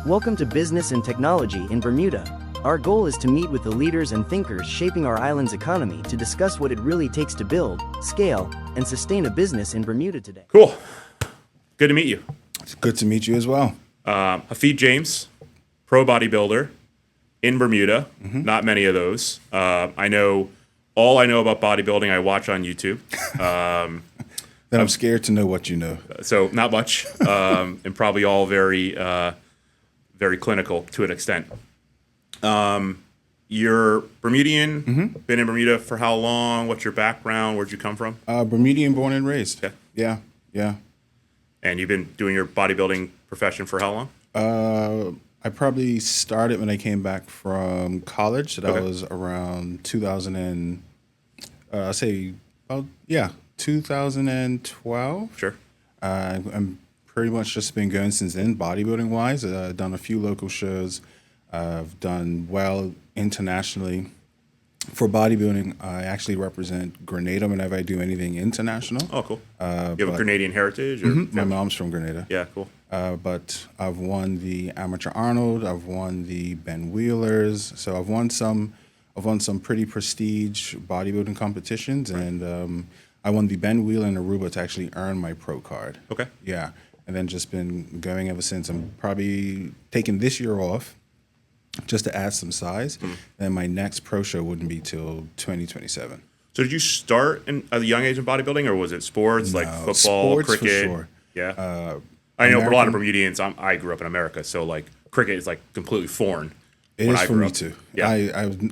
Welcome to Business and Technology in Bermuda. Our goal is to meet with the leaders and thinkers shaping our island's economy to discuss what it really takes to build, scale, and sustain a business in Bermuda today. Cool. Good to meet you. It's good to meet you as well. Hafid James, pro bodybuilder in Bermuda. Not many of those. I know about bodybuilding I watch on YouTube. Then I'm scared to know what you know. So not much, and probably all very clinical to an extent. You're Bermudian, been in Bermuda for how long? What's your background? Where'd you come from? Bermudian, born and raised. Okay. Yeah. And you've been doing your bodybuilding profession for how long? I probably started when I came back from college. So that was around 2012. Sure. I'm pretty much just been going since then, bodybuilding wise. I've done a few local shows. I've done well internationally. For bodybuilding, I actually represent Grenada whenever I do anything international. Oh, cool. You have a Grenadian heritage? Or My mom's from Grenada. Yeah, cool. But I've won the Amateur Arnold. I've won the Ben Wheelers. So I've won some pretty prestige bodybuilding competitions, and I won the Ben Wheeler in Aruba to actually earn my pro card. Okay. Yeah, and then just been going ever since. I'm probably taking this year off just to add some size. Then my next pro show wouldn't be till 2027. So did you start at a young age in bodybuilding, or was it sports like football, sports cricket? for sure. Yeah. I know for a lot of Bermudians, I grew up in America, so like cricket is like completely foreign. It is for me too. Yeah.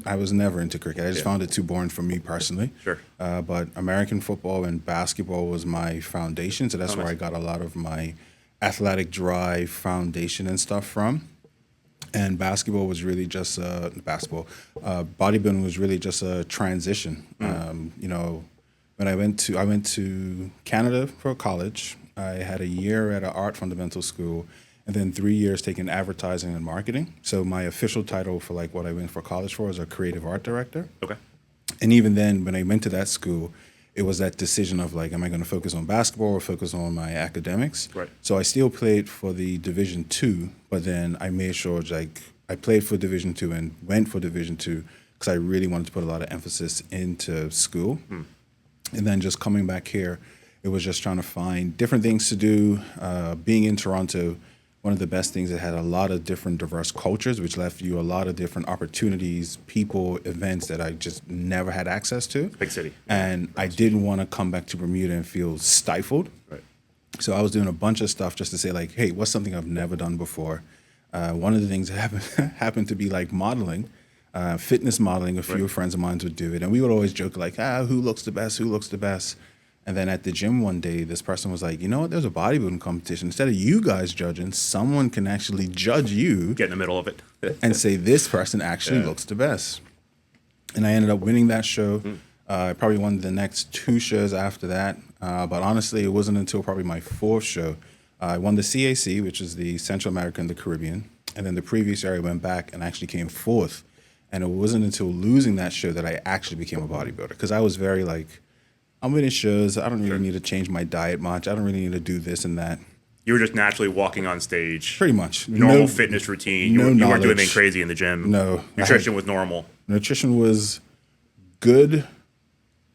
I was never into cricket. I just found it too boring for me personally. Sure. But American football and basketball was my foundation, so that's where I got a lot of my athletic drive foundation and stuff from. And basketball was really just bodybuilding was really just a transition. When I went to Canada for college, I had a year at an art fundamental school, and then 3 years taking advertising and marketing. So my official title for like what I went for college for was a creative art director. Okay. And even then, when I went to that school, it was that decision of like, am I going to focus on basketball or focus on my academics? Right. So I still played for the Division II, but then I made sure like I played for Division II and went for Division II because I really wanted to put a lot of emphasis into school. And then just coming back here, it was just trying to find different things to do. Being in Toronto, one of the best things, it had a lot of different diverse cultures, which left you a lot of different opportunities, people, events that I just never had access to. Big city. And I didn't want to come back to Bermuda and feel stifled. Right. So I was doing a bunch of stuff just to say like, hey, what's something I've never done before? One of the things that happened to be like modeling, fitness modeling. A few friends of mine would do it. And we would always joke like, who looks the best? Who looks the best? And then at the gym one day, this person was like, you know what, there's a bodybuilding competition. Instead of you guys judging, someone can actually judge you. Get in the middle of it. And say, this person actually looks the best. And I ended up winning that show. I probably won the next 2 shows after that. But honestly, it wasn't until probably my 4th show. I won the CAC, which is the Central America and the Caribbean. And then the previous year, I went back and actually came 4th. And it wasn't until losing that show that I actually became a bodybuilder. Because I was very like, I'm winning shows. I don't really need to change my diet much. I don't really need to do this and that. You were just naturally walking on stage. Pretty much. Normal fitness routine. You weren't doing anything crazy in the gym. No. Nutrition was normal. Nutrition was good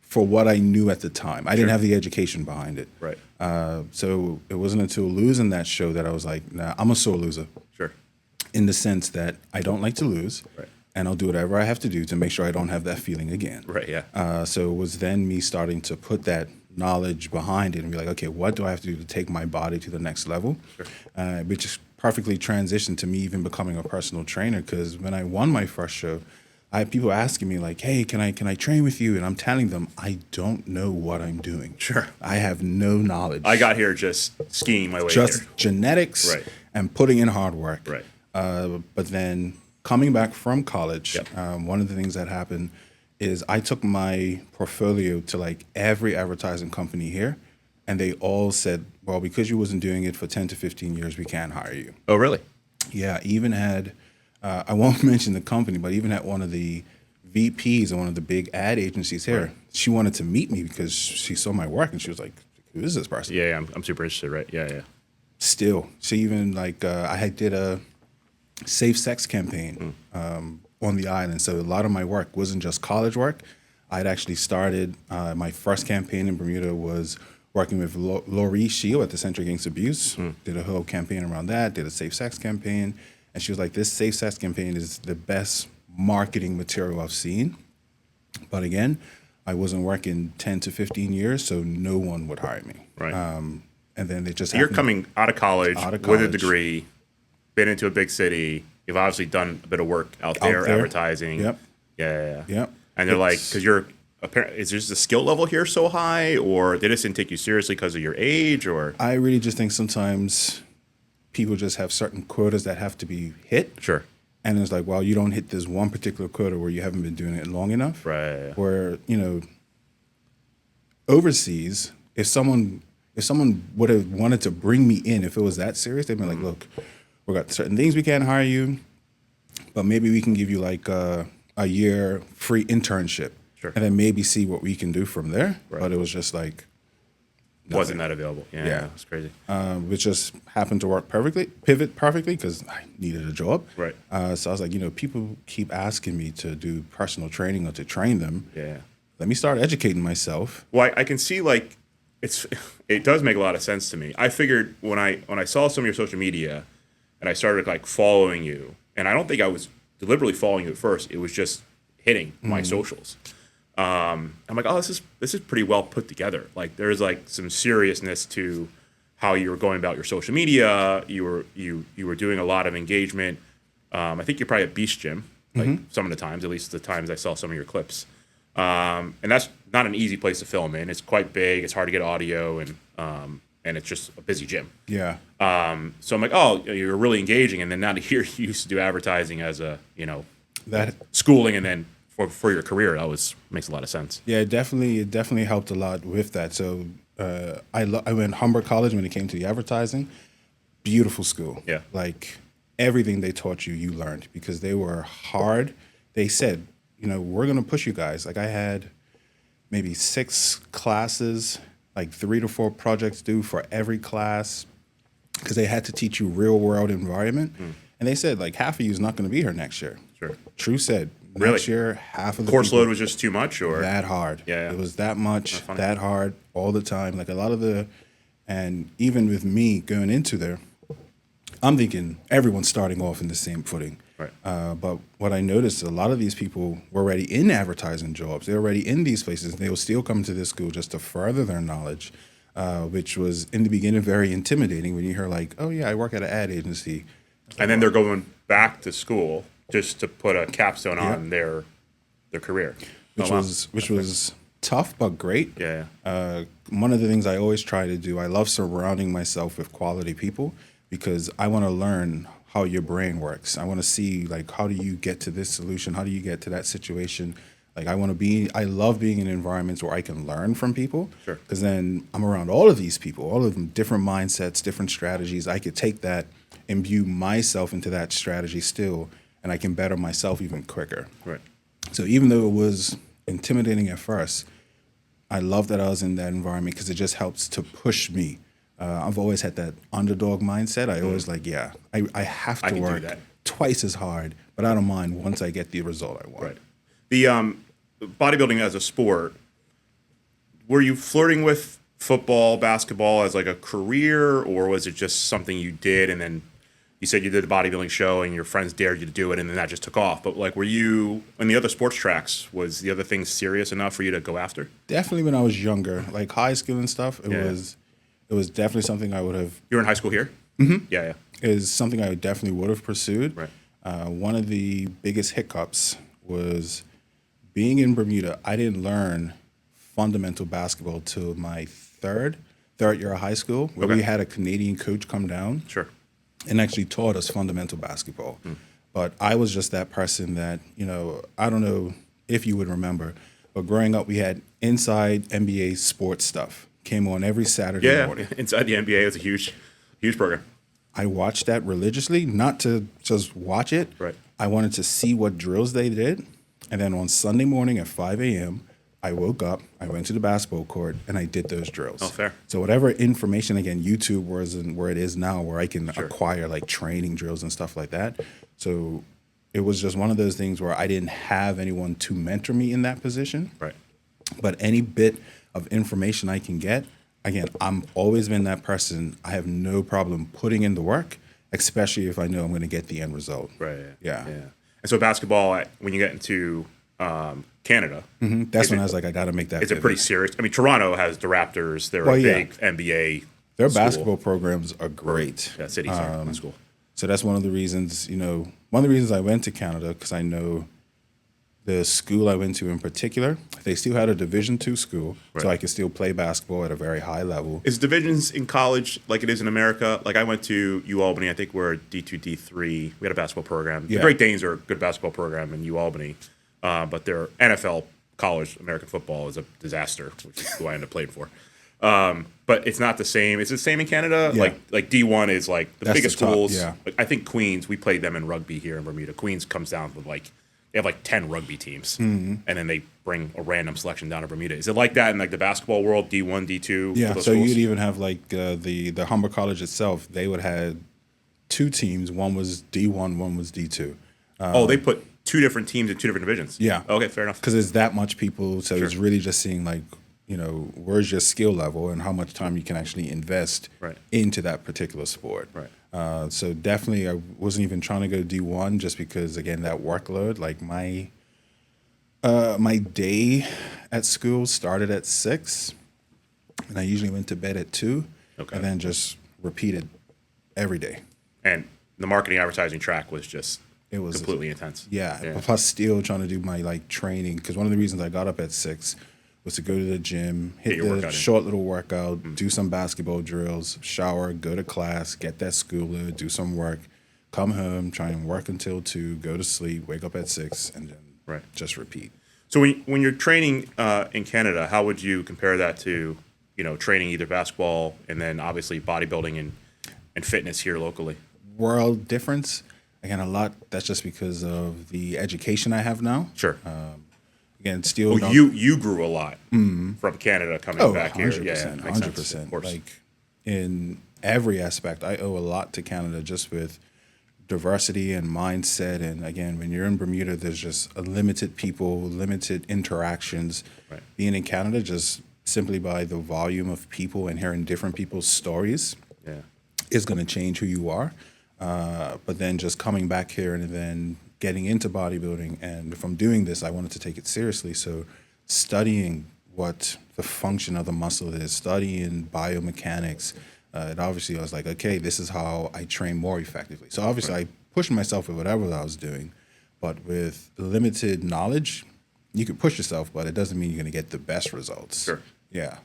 for what I knew at the time. I didn't have the education behind it. Right. So it wasn't until losing that show that I was like, nah, I'm a sore loser. Sure. In the sense that I don't like to lose. Right. And I'll do whatever I have to do to make sure I don't have that feeling again. Right, yeah. So it was then me starting to put that knowledge behind it and be like, okay, what do I have to do to take my body to the next level? Sure. Which is perfectly transitioned to me even becoming a personal trainer, because when I won my first show, I had people asking me like, hey, can I train with you? And I'm telling them, I don't know what I'm doing. Sure. I have no knowledge. I got here just skiing my way just here. Genetics and putting in hard work. Right. But then coming back from college, one of the things that happened is I took my portfolio to like every advertising company here, and they all said, well, because you wasn't doing it for 10 to 15 years, we can't hire you. Oh, really? Yeah, even had, I won't mention the company, but even at one of the VPs of one of the big ad agencies here, she wanted to meet me because she saw my work, and she was like, who is this person? Yeah, I'm super interested, right? Yeah. Still, she even like, I did a safe sex campaign on the island. So a lot of my work wasn't just college work. I'd actually started, my first campaign in Bermuda was working with Laurie Shield at the Center Against Abuse. Did a whole campaign around that, did a safe sex campaign. And she was like, this safe sex campaign is the best marketing material I've seen. But again, I wasn't working 10 to 15 years, so no one would hire me. Right. And then they just You're coming out of college with a college. degree, been into a big city. You've obviously done a bit of work out there, advertising. Yep. Yeah. Yep. And they're like, because you're is just the skill level here so high, or they just didn't take you seriously because of your age, or? I really just think sometimes people just have certain quotas that have to be hit. Sure. And it's like, well, you don't hit this one particular quota where you haven't been doing it long enough. Right. Where, overseas, if someone would have wanted to bring me in, if it was that serious, they'd be like, look, we got certain things we can't hire you, but maybe we can give you like a year free internship. Sure. And then maybe see what we can do from there. Right. But it was just like wasn't that available. Yeah. It's crazy. Which just happened to pivot perfectly because I needed a job. Right. So I was like, people keep asking me to do personal training or to train them. Yeah. Let me start educating myself. Well, I can see like it does make a lot of sense to me. I figured when I saw some of your social media and I started like following you, and I don't think I was deliberately following you at first. It was just hitting my socials. I'm like, oh, this is pretty well put together. Like there's like some seriousness to how you were going about your social media. You were doing a lot of engagement. I think you're probably at Beast Gym, like some of the times, at least the times I saw some of your clips. And that's not an easy place to film in. It's quite big. It's hard to get audio, and it's just a busy gym. Yeah. So I'm like, oh, you're really engaging. And then now to hear you used to do advertising as a That schooling, and then for your career, that makes a lot of sense. Yeah, it definitely helped a lot with that. So I went Humber College when it came to the advertising. Beautiful school. Yeah. Like everything they taught you learned because they were hard. They said, we're going to push you guys. Like I had maybe 6 classes, like 3 to 4 projects due for every class because they had to teach you real world environment. And they said like half of you is not going to be here next year. Sure. True said. Really? Next year, half of the Course people, load was just too much, or that hard. Yeah. It was that much, That's funny. that hard all the time. Like a lot of and even with me going into there, I'm thinking everyone's starting off in the same footing. Right. But what I noticed, a lot of these people were already in advertising jobs. They're already in these places. They will still come to this school just to further their knowledge, which was in the beginning very intimidating when you hear like, oh yeah, I work at an ad agency. And then they're going back to school just to put a capstone on their career, which was tough but great. Yeah. One of the things I always try to do, I love surrounding myself with quality people because I want to learn how your brain works. I want to see like how do you get to this solution? How do you get to that situation? Like I love being in environments where I can learn from people. Sure. Because then I'm around all of these people, all of them, different mindsets, different strategies. I could take that, imbue myself into that strategy still, and I can better myself even quicker. Right. So even though it was intimidating at first, I love that I was in that environment because it just helps to push me. I've always had that underdog mindset. I always I have to work twice as hard, but I don't mind once I get the result I want. Right. The bodybuilding as a sport, were you flirting with football, basketball as like a career, or was it just something you did and then you said you did the bodybuilding show and your friends dared you to do it and then that just took off? But like, were you in the other sports tracks? Was the other thing serious enough for you to go after? Definitely when I was younger, like high school and stuff, it was definitely something I would have. You were in high school here? Mm-hmm. Yeah. Is something I definitely would have pursued. Right. One of the biggest hiccups was being in Bermuda. I didn't learn fundamental basketball till my third year of high school, where we had a Canadian coach come down. Sure. And actually taught us fundamental basketball. But I was just that person that, I don't know if you would remember, but growing up, we had Inside NBA sports stuff. Came on every Saturday morning. Inside the NBA was a huge program. I watched that religiously, not to just watch it. Right. I wanted to see what drills they did. And then on Sunday morning at 5 a.m., I woke up, I went to the basketball court, and I did those drills. Oh, fair. So whatever information, again, YouTube wasn't where it is now, where I can acquire like training drills and stuff like that. So it was just one of those things where I didn't have anyone to mentor me in that position. Right. But any bit of information I can get, again, I'm always been that person. I have no problem putting in the work, especially if I know I'm going to get the end result. Right. Yeah. And so basketball, when you get into Canada, That's when I was like, I got to make that. it's a pivot. pretty serious. I mean, Toronto has the Raptors. They're a big NBA. Their school. basketball programs are great. Yeah, cities are my school. So that's one of the reasons, one of the reasons I went to Canada, because I know the school I went to in particular, they still had a Division II school, so I could still play basketball at a very high level. Is divisions in college like it is in America? Like I went to UAlbany, I think we're D2, D3. We had a basketball program. The Great Danes are a good basketball program in UAlbany, but their NFL college American football is a disaster, which is who I ended up playing for. But it's not the same. Is it the same in Canada? Yeah. Like D1 is like the That's biggest the top, schools. yeah. I think Queens, we played them in rugby here in Bermuda. Queens comes down with they have like 10 rugby teams, and then they bring a random selection down to Bermuda. Is it like that in like the basketball world, D1, D2? Yeah, those so schools? you'd even have like the Humber College itself, they would have two teams. One was D1, one was D2. They put two different teams in two different divisions. Yeah. Okay, fair enough. Because there's that much people, so it's really just seeing like, where's your skill level and how much time you can actually invest into that particular sport. Right. So definitely, I wasn't even trying to go D1 just because, again, that workload. Like my day at school started at 6, and I usually went to bed at 2, and then just repeated every day. And the marketing advertising track was just It was completely intense. Yeah. Plus, still trying to do my like training, because one of the reasons I got up at 6 was to go to the gym, hit the short little workout, do some basketball drills, shower, go to class, get that schooler, do some work, come home, try and work until 2, go to sleep, wake up at 6, and then just repeat. So when you're training in Canada, how would you compare that to training either basketball and then obviously bodybuilding and fitness here locally? World difference. Again, a lot. That's just because of the education I have now. Sure. Again, still. Well, you grew a lot from Canada coming back 100%, here. Yeah, 100%. Like in every aspect, I owe a lot to Canada, just with diversity and mindset. And again, when you're in Bermuda, there's just a limited people, limited interactions. Right. Being in Canada, just simply by the volume of people and hearing different people's stories, is going to change who you are. But then just coming back here and then getting into bodybuilding, and from doing this, I wanted to take it seriously. So studying what the function of the muscle is, studying biomechanics, and obviously I was like, okay, this is how I train more effectively. So obviously I pushed myself with whatever I was doing, but with limited knowledge, you can push yourself, but it doesn't mean you're going to get the best results. Sure. Yeah.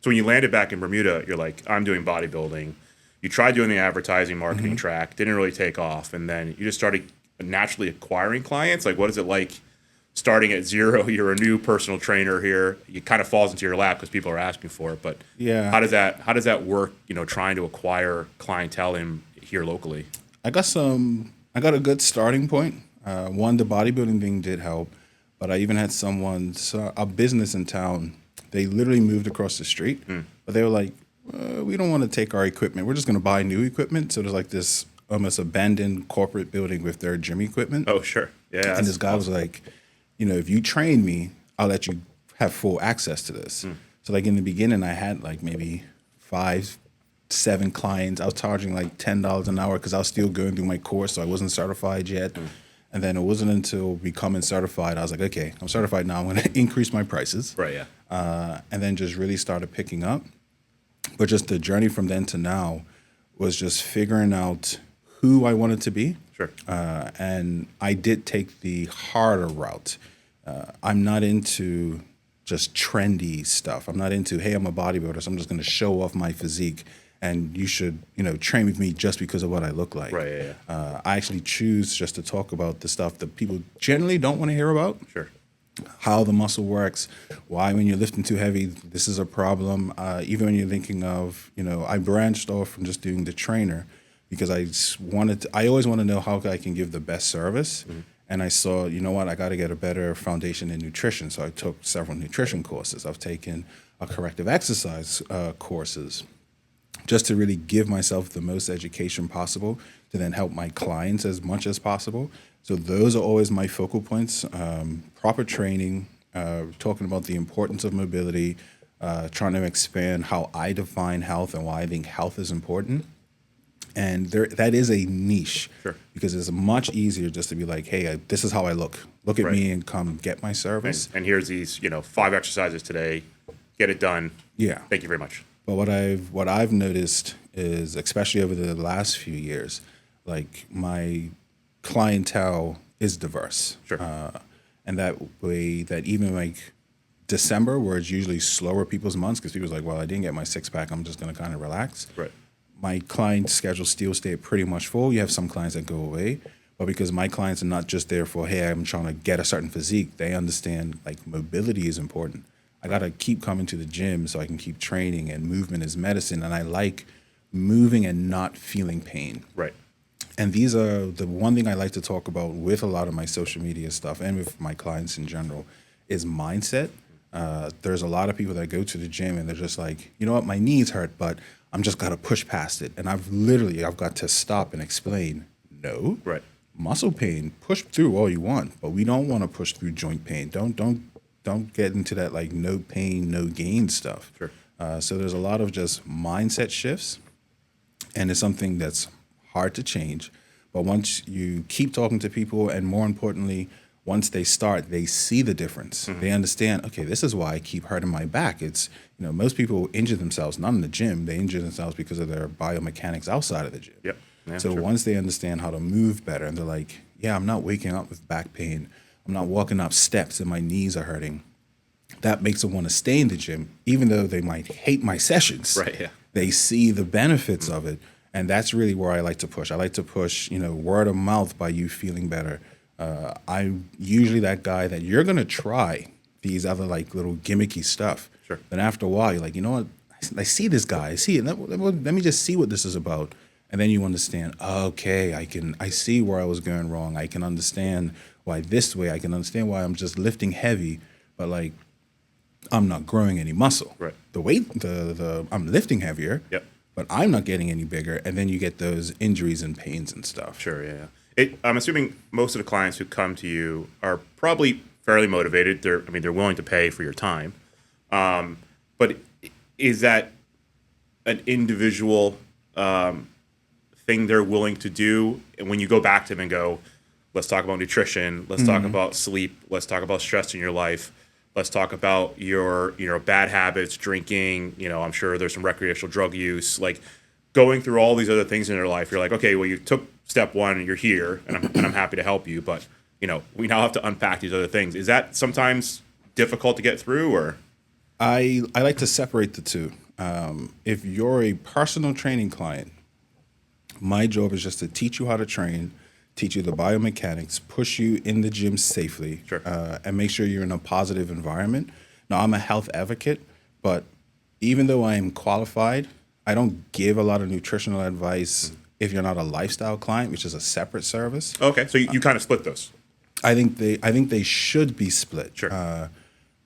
So when you landed back in Bermuda, you're like, I'm doing bodybuilding. You tried doing the advertising marketing track, didn't really take off, and then you just started naturally acquiring clients. Like, what is it like starting at 0? You're a new personal trainer here. It kind of falls into your lap because people are asking for it. But how does that work? Trying to acquire clientele here locally. I got a good starting point. One, the bodybuilding thing did help, but I even had a business in town. They literally moved across the street, but they were like, we don't want to take our equipment. We're just going to buy new equipment. So there's like this almost abandoned corporate building with their gym equipment. Oh, sure. Yeah. And this guy was like, if you train me, I'll let you have full access to this. So like in the beginning, I had like maybe 5, 7 clients. I was charging like $10 an hour because I was still going through my course, so I wasn't certified yet. And then it wasn't until becoming certified, I was like, okay, I'm certified now. I'm going to increase my prices. Right, yeah. And then just really started picking up. But just the journey from then to now was just figuring out who I wanted to be. Sure. And I did take the harder route. I'm not into just trendy stuff. I'm not into, hey, I'm a bodybuilder, so I'm just going to show off my physique, and you should, train with me just because of what I look like. Right, yeah. I actually choose just to talk about the stuff that people generally don't want to hear about. Sure. How the muscle works, why when you're lifting too heavy, this is a problem. Even when you're thinking of, I branched off from just doing the trainer because I always want to know how I can give the best service. And I saw, you know what, I got to get a better foundation in nutrition. So I took several nutrition courses. I've taken corrective exercise courses just to really give myself the most education possible to then help my clients as much as possible. So those are always my focal points. Proper training, talking about the importance of mobility, trying to expand how I define health and why I think health is important. And that is a niche, Sure. because it's much easier just to be like, hey, this is how I look. Look at Right. me and come get my service. And here's these, 5 exercises today. Get it done. Yeah. Thank you very much. But what I've noticed is, especially over the last few years, like my clientele is diverse. Sure. And that way, that even like December, where it's usually slower people's months, because people's like, well, I didn't get my 6-pack, I'm just going to kind of relax. Right. My client schedule still stay pretty much full. You have some clients that go away, but because my clients are not just there for, hey, I'm trying to get a certain physique, they understand like mobility is important. I got to keep coming to the gym so I can keep training, and movement is medicine. And I like moving and not feeling pain. Right. And these are the one thing I like to talk about with a lot of my social media stuff and with my clients in general is mindset. There's a lot of people that go to the gym and they're just like, you know what, my knees hurt, but I'm just got to push past it. And I've got to stop and explain, no. Right. Muscle pain, push through all you want, but we don't want to push through joint pain. Don't get into that like no pain, no gain stuff. Sure. So there's a lot of just mindset shifts, and it's something that's hard to change. But once you keep talking to people, and more importantly, once they start, they see the difference. Mm-hmm. They understand, okay, this is why I keep hurting my back. It's, most people injure themselves, not in the gym. They injure themselves because of their biomechanics outside of the gym. Yep. Yeah, So sure. once they understand how to move better, and they're like, yeah, I'm not waking up with back pain. I'm not walking up steps and my knees are hurting. That makes them want to stay in the gym, even though they might hate my sessions. Right, yeah. They see the benefits of it. And that's really where I like to push. I like to push, word of mouth by you feeling better. I'm usually that guy that you're going to try these other like little gimmicky stuff. Sure. Then after a while, you're like, you know what? I see this guy. I see it. Let me just see what this is about. And then you understand, okay, I see where I was going wrong. I can understand why this way. I can understand why I'm just lifting heavy, but like I'm not growing any muscle. Right. The weight, I'm lifting heavier. Yep. But I'm not getting any bigger, and then you get those injuries and pains and stuff. Sure, yeah. I'm assuming most of the clients who come to you are probably fairly motivated. They're willing to pay for your time. But is that an individual thing they're willing to do? And when you go back to them and go, let's talk about nutrition, let's talk about sleep, let's talk about stress in your life, let's talk about your bad habits, drinking, I'm sure there's some recreational drug use, like going through all these other things in their life. You're like, okay, well, you took step one and you're here, and I'm happy to help you, but we now have to unpack these other things. Is that sometimes difficult to get through, or? I like to separate the two. If you're a personal training client, my job is just to teach you how to train, teach you the biomechanics, push you in the gym safely, Sure. And make sure you're in a positive environment. Now, I'm a health advocate, but even though I am qualified, I don't give a lot of nutritional advice if you're not a lifestyle client, which is a separate service. Okay, so you kind of split those. I think they should be split. Sure.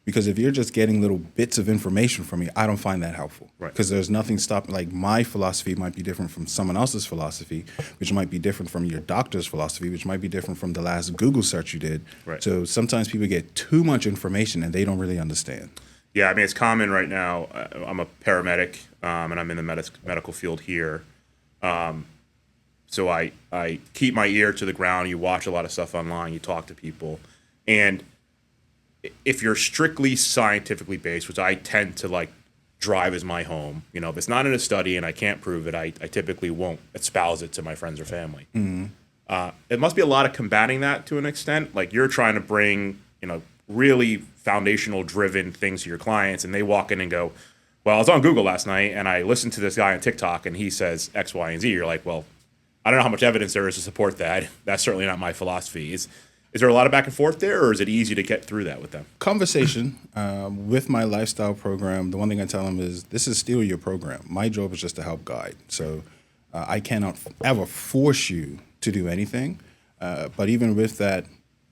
Because if you're just getting little bits of information from me, I don't find that helpful. Right. Because there's nothing stopping. Like my philosophy might be different from someone else's philosophy, which might be different from your doctor's philosophy, which might be different from the last Google search you did. Right. So sometimes people get too much information and they don't really understand. Yeah, it's common right now. I'm a paramedic, and I'm in the medical field here. So I keep my ear to the ground. You watch a lot of stuff online. You talk to people. And if you're strictly scientifically based, which I tend to like drive as my home, if it's not in a study and I can't prove it, I typically won't espouse it to my friends or family. Mm-hmm. It must be a lot of combating that to an extent. Like you're trying to bring, really foundational driven things to your clients, and they walk in and go, well, I was on Google last night and I listened to this guy on TikTok and he says X, Y, and Z. You're like, well, I don't know how much evidence there is to support that. That's certainly not my philosophy. Is there a lot of back and forth there, or is it easy to get through that with them? Conversation. With my lifestyle program, the one thing I tell them is this is still your program. My job is just to help guide. So I cannot ever force you to do anything. But even with that,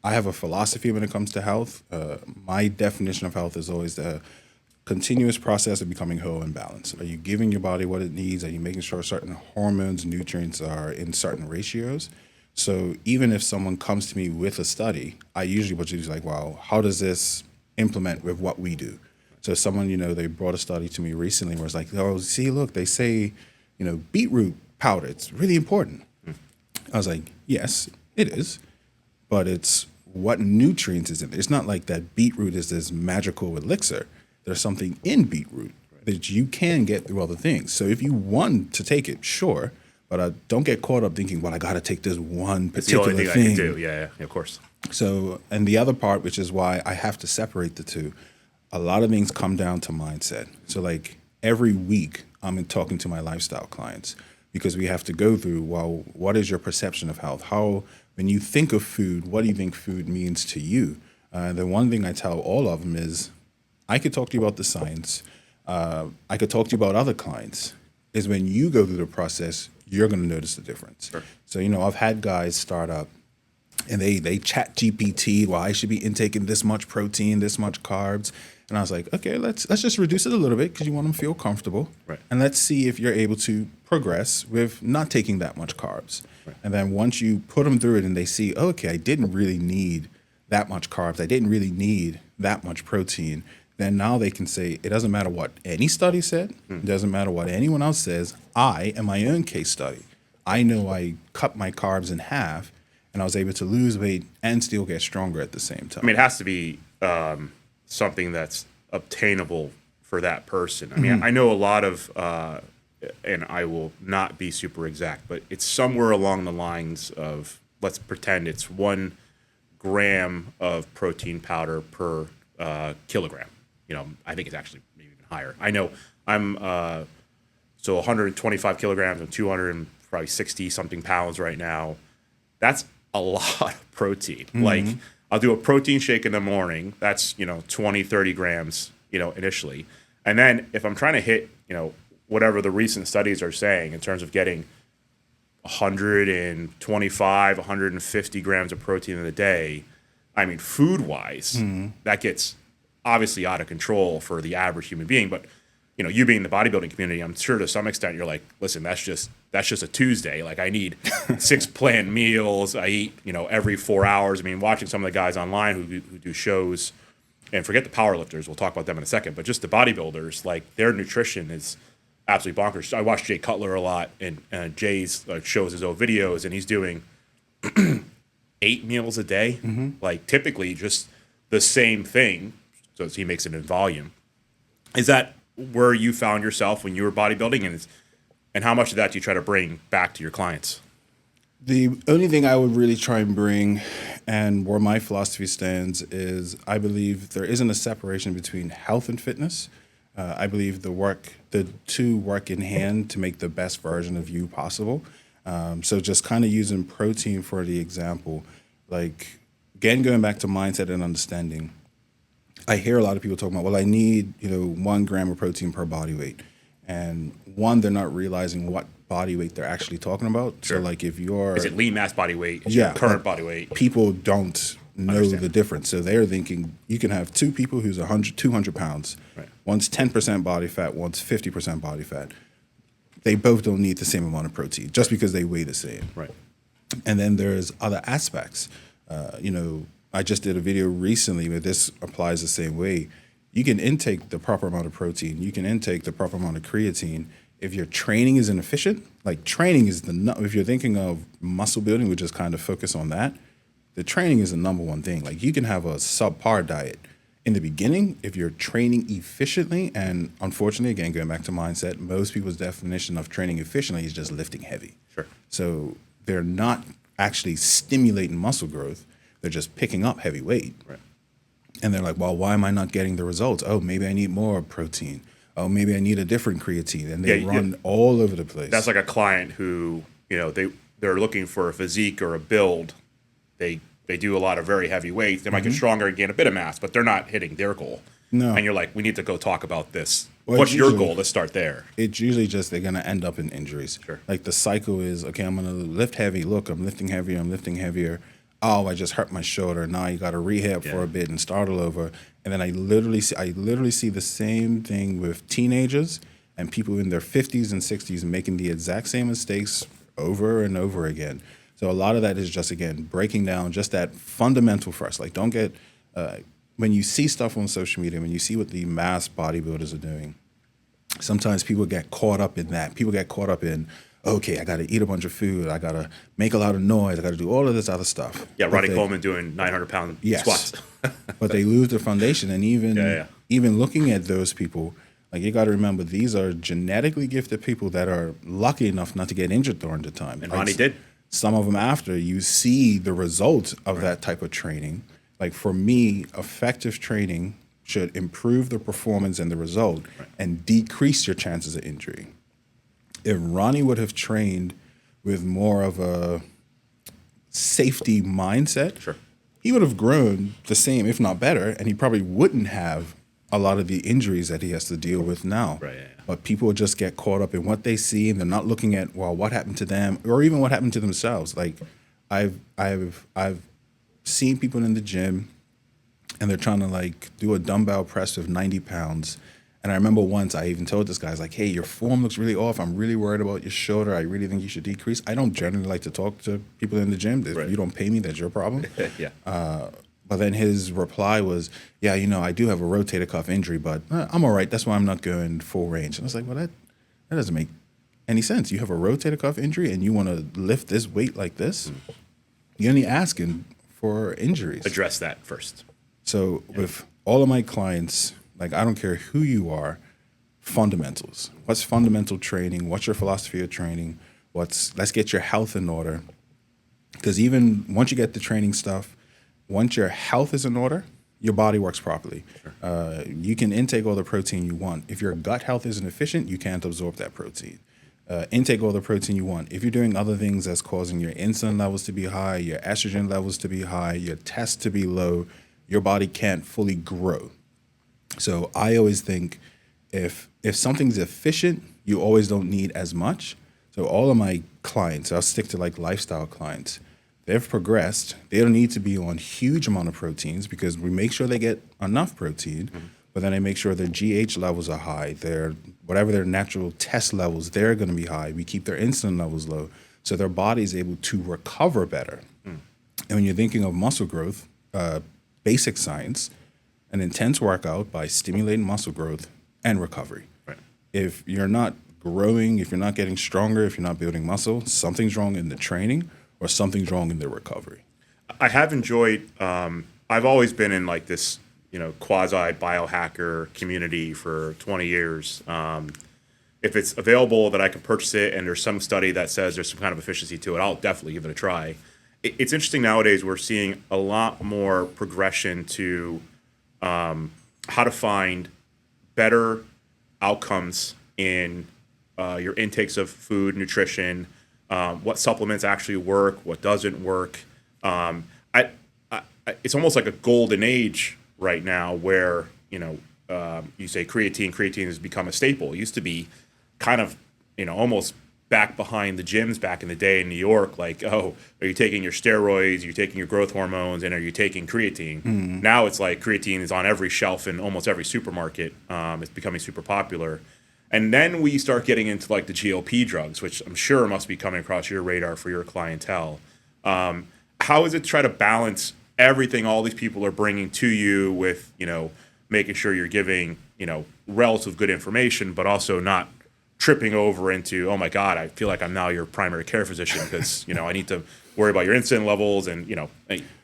I have a philosophy when it comes to health. My definition of health is always the continuous process of becoming whole and balanced. Are you giving your body what it needs? Are you making sure certain hormones, nutrients are in certain ratios? So even if someone comes to me with a study, I usually would do like, well, how does this implement with what we do? So someone, they brought a study to me recently where it's like, oh, see, look, they say, beetroot powder, it's really important. I was like, yes, it is, but it's what nutrients is in it. It's not like that beetroot is this magical elixir. There's something in beetroot that you can get through other things. So if you want to take it, sure, but don't get caught up thinking, well, I got to take this one particular it's the only thing I can do. Yeah, of course. So, and the other part, which is why I have to separate the two, a lot of things come down to mindset. So like every week I'm talking to my lifestyle clients because we have to go through, well, what is your perception of health? How, when you think of food, what do you think food means to you? The one thing I tell all of them is, I could talk to you about the science. I could talk to you about other clients. Is when you go through the process, you're going to notice the difference. Sure. So, I've had guys start up and they chat GPT, well, I should be intaking this much protein, this much carbs. And I was like, okay, let's just reduce it a little bit because you want them to feel comfortable. Right. And let's see if you're able to progress with not taking that much carbs. Right. And then once you put them through it and they see, oh, okay, I didn't really need that much carbs. I didn't really need that much protein. Then now they can say, it doesn't matter what any study said. It doesn't matter what anyone else says. I am my own case study. I know I cut my carbs in half and I was able to lose weight and still get stronger at the same time. I mean, it has to be something that's obtainable for that person. I mean, I know a lot of, and I will not be super exact, but it's somewhere along the lines of, let's pretend it's 1 gram of protein powder per kilogram. I think it's actually maybe even higher. I know I'm so 125 kilograms and 260 something pounds right now. That's a lot of protein. Like I'll do a protein shake in the morning. That's 20, 30 grams. Initially, and then if I'm trying to hit whatever the recent studies are saying in terms of getting 125, 150 grams of protein in a day, I mean, food-wise, that gets obviously out of control for the average human being. But you being in the bodybuilding community, I'm sure to some extent you're like, listen, that's just a Tuesday. Like I need 6 planned meals. I eat every 4 hours. I mean, watching some of the guys online who do shows, and forget the powerlifters, we'll talk about them in a second, but just the bodybuilders, like their nutrition is absolutely bonkers. I watch Jay Cutler a lot, and Jay's shows his own videos, and he's doing 8 meals a day, like typically just the same thing. So he makes it in volume. Is that where you found yourself when you were bodybuilding, and how much of that do you try to bring back to your clients? The only thing I would really try and bring, and where my philosophy stands, is I believe there isn't a separation between health and fitness. I believe the two work in hand to make the best version of you possible. So just kind of using protein for the example, like again, going back to mindset and understanding, I hear a lot of people talking about, well, I need 1 gram of protein per body weight. And one, they're not realizing what body weight they're actually talking about. Sure. So like if you're... Is it lean mass body weight? Is your current body weight? People don't know the difference. So they're thinking you can have 2 people who's 200 pounds. Right. One's 10% body fat, one's 50% body fat. They both don't need the same amount of protein just because they weigh the same. Right. And then there's other aspects. I just did a video recently where this applies the same way. You can intake the proper amount of protein. You can intake the proper amount of creatine. If your training is inefficient, like training is if you're thinking of muscle building, we just kind of focus on that. The training is the number one thing. Like you can have a subpar diet in the beginning if you're training efficiently. And unfortunately, again, going back to mindset, most people's definition of training efficiently is just lifting heavy. Sure. So they're not actually stimulating muscle growth. They're just picking up heavy weight. Right. And they're like, well, why am I not getting the results? Oh, maybe I need more protein. Oh, maybe I need a different creatine. And they run all over the place. That's like a client who, they're looking for a physique or a build. They do a lot of very heavy weights. They might get stronger and gain a bit of mass, but they're not hitting their goal. No. And you're like, we need to go talk about this. Well, what's your goal? Let's start there. It's usually just they're going to end up in injuries. Sure. Like the cycle is, okay, I'm going to lift heavy. Look, I'm lifting heavier. oh, I just hurt my shoulder. Now you got to rehab for a bit and start all over. And then I literally see the same thing with teenagers and people in their 50s and 60s making the exact same mistakes over and over again. So a lot of that is just, again, breaking down just that fundamental first. Like, don't get when you see stuff on social media, when you see what the mass bodybuilders are doing, sometimes people get caught up in that. People get caught up in, okay, I got to eat a bunch of food. I got to make a lot of noise. I got to do all of this other stuff. Yeah, Ronnie Coleman doing 900-pound squats. But they lose their foundation. And even looking at those people, like, you got to remember, these are genetically gifted people that are lucky enough not to get injured during the time. And Ronnie did. Some of them after, you see the result of that type of training. Like, for me, effective training should improve the performance and the result and decrease your chances of injury. If Ronnie would have trained with more of a safety mindset, he would have grown the same, if not better, and he probably wouldn't have a lot of the injuries that he has to deal with now. But people just get caught up in what they see, and they're not looking at, well, what happened to them, or even what happened to themselves. Like, I've seen people in the gym, and they're trying to, like, do a dumbbell press with 90 pounds. And I remember once I even told this guy, I was like, hey, your form looks really off. I'm really worried about your shoulder. I really think you should decrease. I don't generally like to talk to people in the gym. If you don't pay me, that's your problem. But then his reply was, yeah, I do have a rotator cuff injury, but I'm all right. That's why I'm not going full range. And I was like, well, that doesn't make any sense. You have a rotator cuff injury and you want to lift this weight like this? You're only asking for injuries. Address that first. So with all of my clients, like, I don't care who you are, fundamentals. What's fundamental training? What's your philosophy of training? Let's get your health in order. Because even once you get the training stuff, once your health is in order, your body works properly. You can intake all the protein you want. If your gut health isn't efficient, you can't absorb that protein. Intake all the protein you want. If you're doing other things that's causing your insulin levels to be high, your estrogen levels to be high, your tests to be low, your body can't fully grow. So I always think if something's efficient, you always don't need as much. So all of my clients, I'll stick to like lifestyle clients, they've progressed. They don't need to be on huge amount of proteins because we make sure they get enough protein, but then I make sure their GH levels are high. Whatever their natural test levels, they're going to be high. We keep their insulin levels low so their body is able to recover better. And when you're thinking of muscle growth, basic science, an intense workout by stimulating muscle growth and recovery. If you're not growing, if you're not getting stronger, if you're not building muscle, something's wrong in the training or something's wrong in the recovery. I have enjoyed, I've always been in like this, quasi biohacker community for 20 years. If it's available that I can purchase it and there's some study that says there's some kind of efficiency to it, I'll definitely give it a try. It's interesting nowadays, we're seeing a lot more progression to how to find better outcomes in your intakes of food, nutrition, what supplements actually work, what doesn't work. It's almost like a golden age right now where, you say creatine has become a staple. It used to be kind of, almost back behind the gyms back in the day in New York, like, oh, are you taking your steroids, are you taking your growth hormones, and are you taking creatine? Now it's like creatine is on every shelf in almost every supermarket. It's becoming super popular. And then we start getting into like the GLP drugs, which I'm sure must be coming across your radar for your clientele. How is it to try to balance everything all these people are bringing to you with, making sure you're giving, relative good information, but also not tripping over into, oh my God, I feel like I'm now your primary care physician because, I need to worry about your insulin levels. And,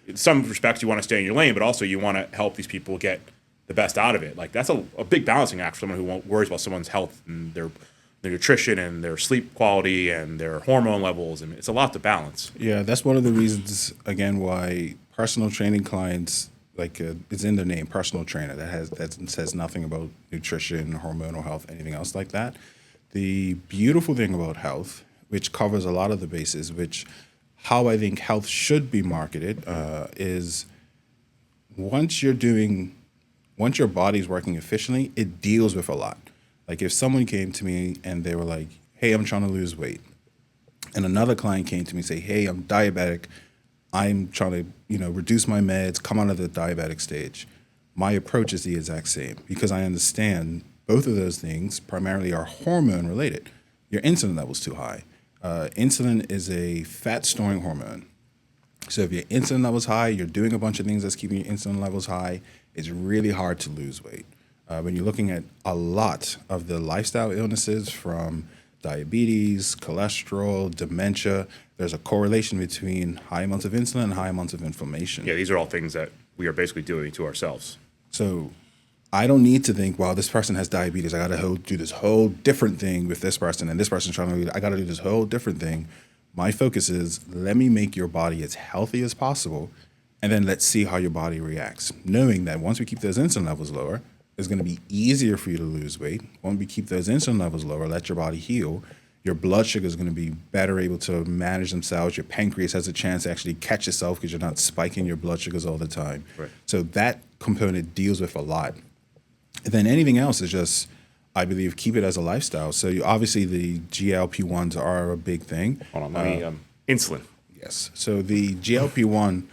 in some respects you want to stay in your lane, but also you want to help these people get the best out of it. Like that's a big balancing act for someone who worries about someone's health and their nutrition and their sleep quality and their hormone levels. And it's a lot to balance. Yeah, that's one of the reasons, again, why personal training clients, like it's in their name, personal trainer, that says nothing about nutrition, hormonal health, anything else like that. The beautiful thing about health, which covers a lot of the bases, which how I think health should be marketed, is once your body's working efficiently, it deals with a lot. Like if someone came to me and they were like, hey, I'm trying to lose weight. And another client came to me and say, hey, I'm diabetic. I'm trying to, reduce my meds, come out of the diabetic stage. My approach is the exact same because I understand both of those things primarily are hormone related. Your insulin level's too high. Insulin is a fat storing hormone. So if your insulin level's high, you're doing a bunch of things that's keeping your insulin levels high, it's really hard to lose weight. When you're looking at a lot of the lifestyle illnesses from diabetes, cholesterol, dementia, there's a correlation between high amounts of insulin and high amounts of inflammation. Yeah, these are all things that we are basically doing to ourselves. So I don't need to think, well, this person has diabetes. I got to do this whole different thing with this person, and this person's trying to, I got to do this whole different thing. My focus is let me make your body as healthy as possible, and then let's see how your body reacts. Knowing that once we keep those insulin levels lower, it's going to be easier for you to lose weight. When we keep those insulin levels lower, let your body heal, your blood sugar is going to be better able to manage themselves. Your pancreas has a chance to actually catch itself because you're not spiking your blood sugars all the time. Right. So that component deals with a lot. And then anything else is just, I believe, keep it as a lifestyle. So obviously the GLP-1s are a big thing. Hold on, let me, insulin. Yes. So the GLP-1,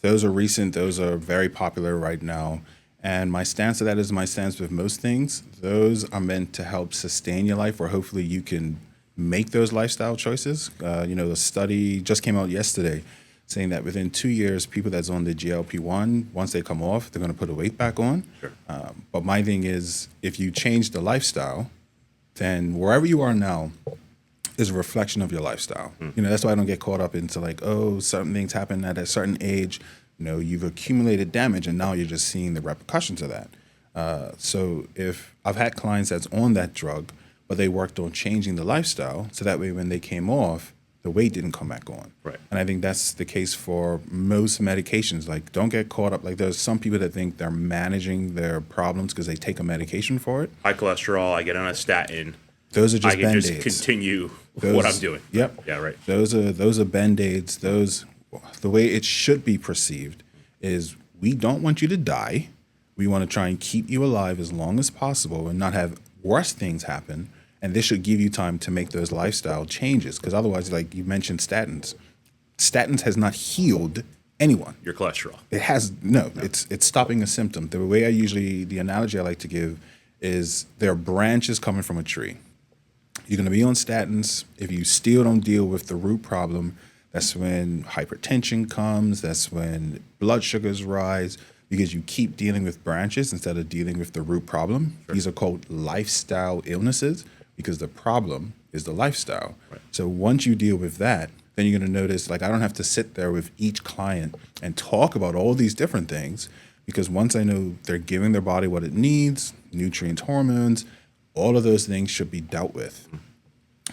those are recent. Those are very popular right now. And my stance to that is my stance with most things. Those are meant to help sustain your life, or hopefully you can make those lifestyle choices. The study just came out yesterday saying that within 2 years, people that's on the GLP-1, once they come off, they're going to put the weight back on. Sure. But my thing is, if you change the lifestyle, then wherever you are now is a reflection of your lifestyle. That's why I don't get caught up into like, oh, certain things happen at a certain age. You've accumulated damage, and now you're just seeing the repercussions of that. So if I've had clients that's on that drug, but they worked on changing the lifestyle, so that way when they came off, the weight didn't come back on. Right. And I think that's the case for most medications. Like, don't get caught up. Like, there's some people that think they're managing their problems because they take a medication for it. High cholesterol, I get on a statin. Those are just I can Band-Aids. just continue what I'm doing. Yep. Yeah, right. Those are Band-Aids. The way it should be perceived is we don't want you to die. We want to try and keep you alive as long as possible and not have worse things happen. And this should give you time to make those lifestyle changes, because otherwise, like you mentioned, statins has not healed anyone. Your cholesterol. It has no. It's stopping a symptom. The way the analogy I like to give is there are branches coming from a tree. You're going to be on statins. If you still don't deal with the root problem, that's when hypertension comes. That's when blood sugars rise, because you keep dealing with branches instead of dealing with the root problem. Sure. These are called lifestyle illnesses because the problem is the lifestyle. Right. So once you deal with that, then you're going to notice, like, I don't have to sit there with each client and talk about all these different things, because once I know they're giving their body what it needs, nutrients, hormones, all of those things should be dealt with,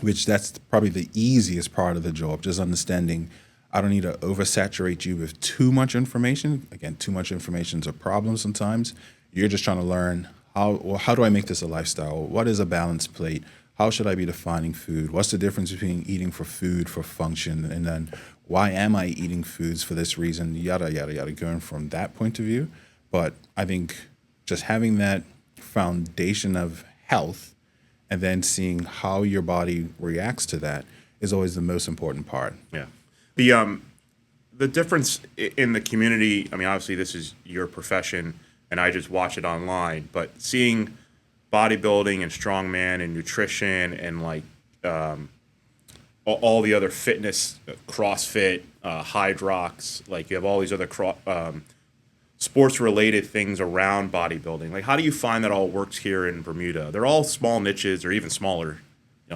which that's probably the easiest part of the job, just understanding I don't need to oversaturate you with too much information. Again, too much information is a problem sometimes. You're just trying to learn how do I make this a lifestyle? What is a balanced plate? How should I be defining food? What's the difference between eating for food, for function? And then why am I eating foods for this reason? Yada, yada, yada, going from that point of view. But I think just having that foundation of health and then seeing how your body reacts to that is always the most important part. Yeah. The difference in the community, I mean, obviously this is your profession and I just watch it online, but seeing bodybuilding and strongman and nutrition and like all the other fitness, CrossFit, Hydrox, like you have all these other sports related things around bodybuilding. Like, how do you find that all works here in Bermuda? They're all small niches or even smaller,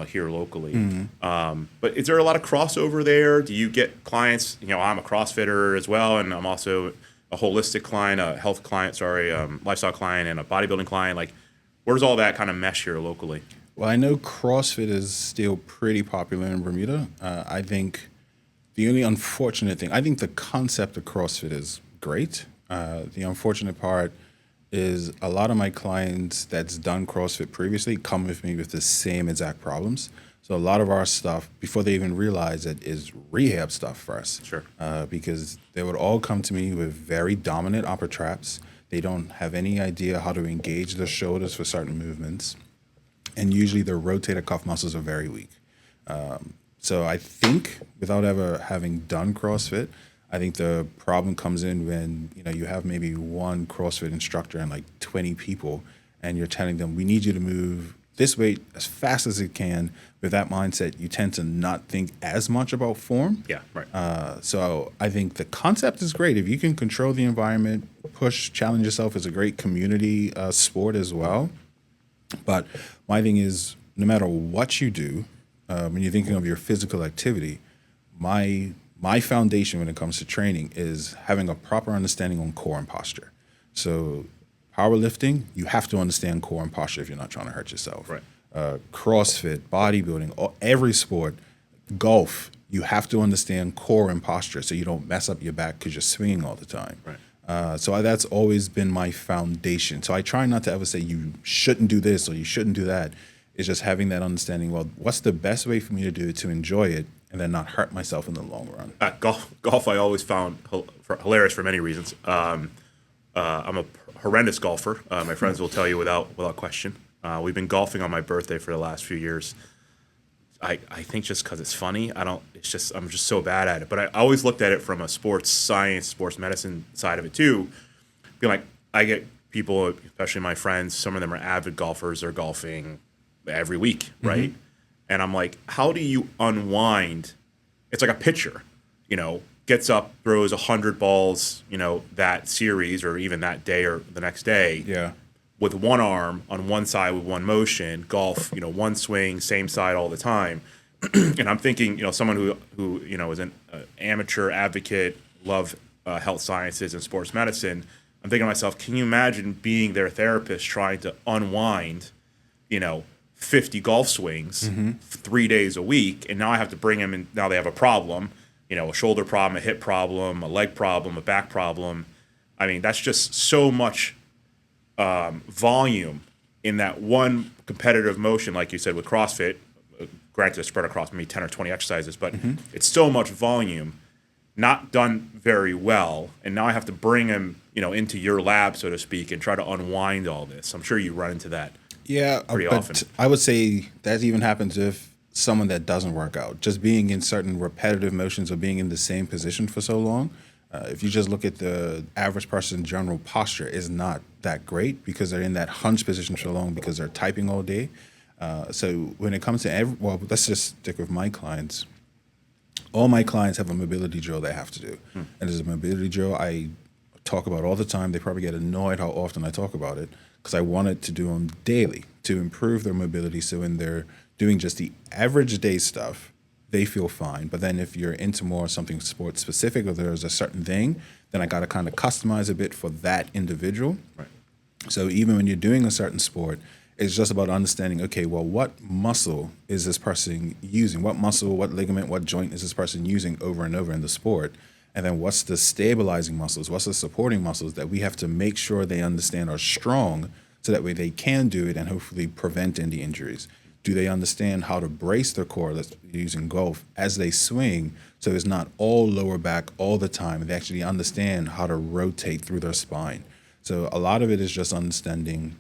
here locally. Mm-hmm. But is there a lot of crossover there? Do you get clients? I'm a CrossFitter as well, and I'm also a holistic client, a health client, lifestyle client, and a bodybuilding client. Like, where does all that kind of mesh here locally? Well, I know CrossFit is still pretty popular in Bermuda. I think the only unfortunate thing, I think the concept of CrossFit is great. The unfortunate part is a lot of my clients that's done CrossFit previously come with me with the same exact problems. So a lot of our stuff, before they even realize it, is rehab stuff for us. Sure. Because they would all come to me with very dominant upper traps. They don't have any idea how to engage their shoulders for certain movements. And usually their rotator cuff muscles are very weak. So I think, without ever having done CrossFit, I think the problem comes in when you have maybe one CrossFit instructor and like 20 people, and you're telling them we need you to move this weight as fast as it can. With that mindset, you tend to not think as much about form. Yeah, right. So I think the concept is great. If you can control the environment, challenge yourself, is a great community sport as well. But my thing is, no matter what you do, when you're thinking of your physical activity, my foundation when it comes to training is having a proper understanding on core and posture. So powerlifting, you have to understand core and posture if you're not trying to hurt yourself. Right. CrossFit, bodybuilding, every sport, golf, you have to understand core and posture so you don't mess up your back because you're swinging all the time. Right. So that's always been my foundation. So I try not to ever say you shouldn't do this or you shouldn't do that. It's just having that understanding, well, what's the best way for me to do it to enjoy it and then not hurt myself in the long run? Golf I always found hilarious for many reasons. I'm a horrendous golfer. My friends will tell you without question. We've been golfing on my birthday for the last few years. I think just because it's funny. I'm just so bad at it. But I always looked at it from a sports science, sports medicine side of it too. Being like, I get people, especially my friends, some of them are avid golfers. They're golfing every week, right? Mm-hmm. And I'm like, how do you unwind? It's like a pitcher, gets up, throws 100 balls, that series or even that day or the next day. Yeah. With one arm on one side with one motion. Golf, one swing, same side all the time. And I'm thinking, someone who is an amateur advocate, love health sciences and sports medicine. I'm thinking to myself, can you imagine being their therapist trying to unwind, 50 golf swings 3 days a week, and now I have to bring them in. Now they have a problem, a shoulder problem, a hip problem, a leg problem, a back problem. I mean, that's just so much volume in that one competitive motion, like you said with CrossFit. Granted, it's spread across maybe 10 or 20 exercises, but it's so much volume, not done very well. And now I have to bring them, into your lab, so to speak, and try to unwind all this. I'm sure you run into that. Yeah, pretty but often. I would say that even happens if someone that doesn't work out, just being in certain repetitive motions or being in the same position for so long. If you just look at the average person's general posture is not that great because they're in that hunch position for long because they're typing all day. So when it comes to let's just stick with my clients. All my clients have a mobility drill they have to do. And there's a mobility drill I talk about all the time. They probably get annoyed how often I talk about it because I wanted to do them daily to improve their mobility. So when they're doing just the average day stuff, they feel fine. But then if you're into more something sports specific or there's a certain thing, then I got to kind of customize a bit for that individual. Right. So even when you're doing a certain sport, it's just about understanding, okay, well, what muscle is this person using? What muscle, what ligament, what joint is this person using over and over in the sport? And then what's the stabilizing muscles? What's the supporting muscles that we have to make sure they understand are strong so that way they can do it and hopefully prevent any injuries? Do they understand how to brace their core, let's using golf, as they swing so it's not all lower back all the time? They actually understand how to rotate through their spine. So a lot of it is just understanding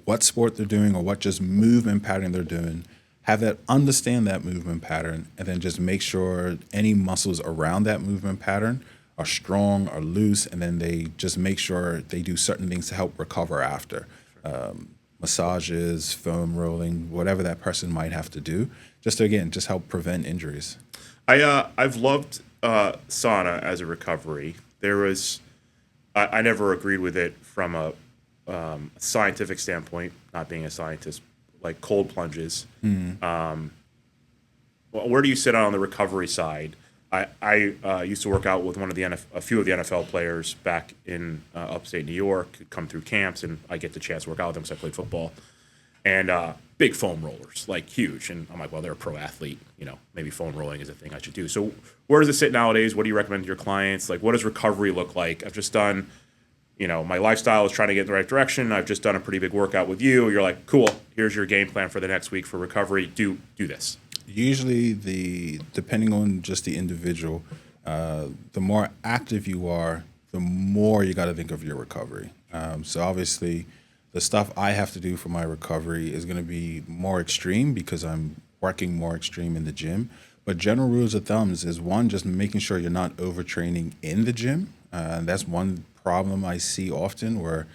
what sport they're doing or what just movement pattern they're doing, understand that movement pattern, and then just make sure any muscles around that movement pattern are strong or loose, and then they just make sure they do certain things to help recover after. Massages, foam rolling, whatever that person might have to do, just to, again, just help prevent injuries. I've loved sauna as a recovery. I never agreed with it from a scientific standpoint, not being a scientist, like cold plunges. Where do you sit on the recovery side? I used to work out with a few of the NFL players back in upstate New York, come through camps, and I get the chance to work out with them because I played football. And big foam rollers, like huge. And I'm like, well, they're a pro athlete. Maybe foam rolling is a thing I should do. So where does it sit nowadays? What do you recommend to your clients? Like, what does recovery look like? I've just done, my lifestyle is trying to get in the right direction. I've just done a pretty big workout with you. You're like, cool, here's your game plan for the next week for recovery. Do this. Usually, depending on just the individual, the more active you are, the more you got to think of your recovery. So obviously, the stuff I have to do for my recovery is going to be more extreme because I'm working more extreme in the gym. But general rules of thumbs is one, just making sure you're not overtraining in the gym. That's one problem I see often where,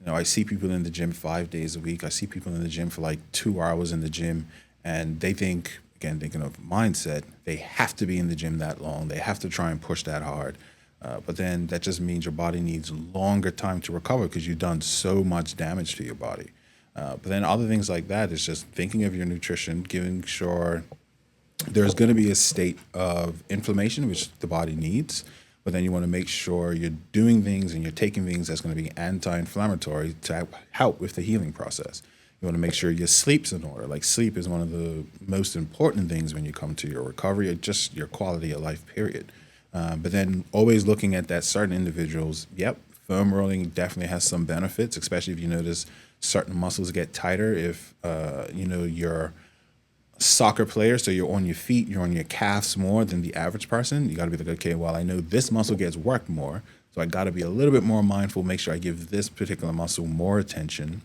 I see people in the gym 5 days a week. I see people in the gym for like 2 hours in the gym, and they think, again, thinking of mindset, they have to be in the gym that long. They have to try and push that hard. But then that just means your body needs longer time to recover because you've done so much damage to your body. But then other things like that is just thinking of your nutrition, giving sure there's going to be a state of inflammation, which the body needs. But then you want to make sure you're doing things and you're taking things that's going to be anti-inflammatory to help with the healing process. You want to make sure your sleep's in order. Like sleep is one of the most important things when you come to your recovery, or just your quality of life, period. But then always looking at that certain individuals, foam rolling definitely has some benefits, especially if you notice certain muscles get tighter. If, you're a soccer player, so you're on your feet, you're on your calves more than the average person, you got to be like, okay, well, I know this muscle gets worked more, so I got to be a little bit more mindful, make sure I give this particular muscle more attention.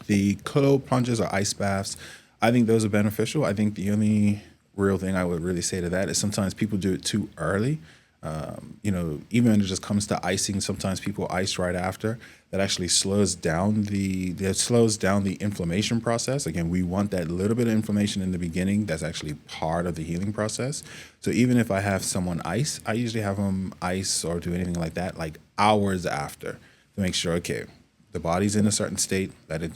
The cold plunges or ice baths, I think those are beneficial. I think the only real thing I would really say to that is sometimes people do it too early. Even when it just comes to icing, sometimes people ice right after. That actually slows down the inflammation process. Again, we want that little bit of inflammation in the beginning. That's actually part of the healing process. So even if I have someone ice, I usually have them ice or do anything like that like hours after to make sure, okay, the body's in a certain state, let it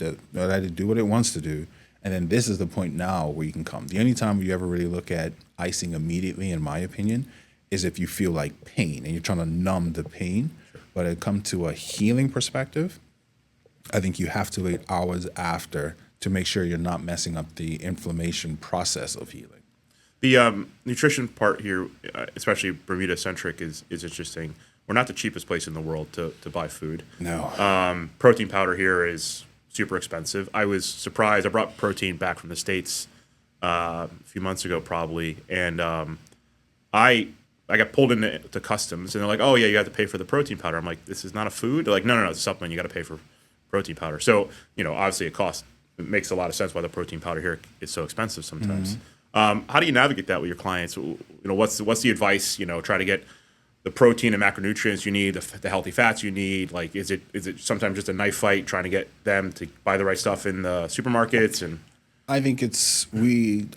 do what it wants to do. And then this is the point now where you can come. The only time you ever really look at icing immediately, in my opinion, is if you feel like pain and you're trying to numb the pain. Sure. But it come to a healing perspective, I think you have to wait hours after to make sure you're not messing up the inflammation process of healing. The nutrition part here, especially Bermuda-centric, is interesting. We're not the cheapest place in the world to buy food. No. Protein powder here is super expensive. I was surprised. I brought protein back from the States a few months ago probably, and I got pulled into customs, and they're like, oh, yeah, you have to pay for the protein powder. I'm like, this is not a food? They're like, no, it's a supplement. You got to pay for protein powder. So, obviously it makes a lot of sense why the protein powder here is so expensive sometimes. Mm-hmm. How do you navigate that with your clients? What's the advice? Try to get the protein and macronutrients you need, the healthy fats you need. Like, is it sometimes just a knife fight trying to get them to buy the right stuff in the supermarkets? And I think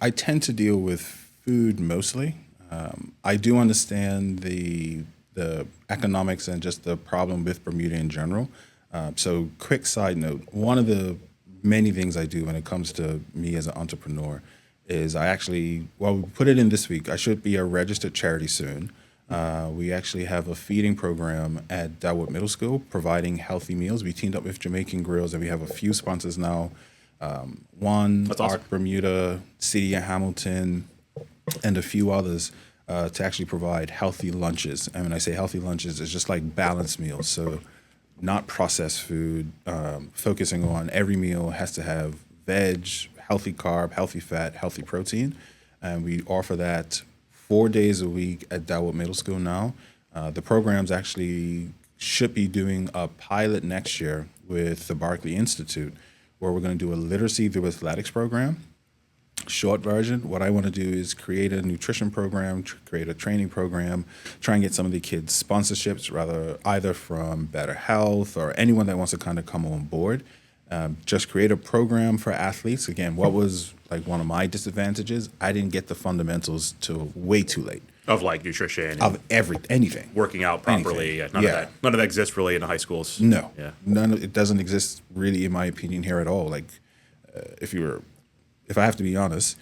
I tend to deal with food mostly. I do understand the economics and just the problem with Bermuda in general. So quick side note, one of the many things I do when it comes to me as an entrepreneur is we put it in this week. I should be a registered charity soon. We actually have a feeding program at Dalwood Middle School providing healthy meals. We teamed up with Jamaican Grills, and we have a few sponsors now. One, That's awesome. Arc Bermuda, City of Hamilton, and a few others to actually provide healthy lunches. And when I say healthy lunches, it's just like balanced meals. So not processed food, focusing on every meal has to have veg, healthy carb, healthy fat, healthy protein. And we offer that 4 days a week at Dalwood Middle School now. The program's actually should be doing a pilot next year with the Barclay Institute, where we're going to do a literacy through athletics program. Short version, what I want to do is create a nutrition program, create a training program, try and get some of the kids sponsorships, either from Better Health or anyone that wants to kind of come on board. Just create a program for athletes. Again, what was like one of my disadvantages, I didn't get the fundamentals till way too late. Of like nutrition. Of anything. Working out properly. None of that exists really in the high schools. No. Yeah. It doesn't exist really, in my opinion, here at all. Like, if I have to be honest,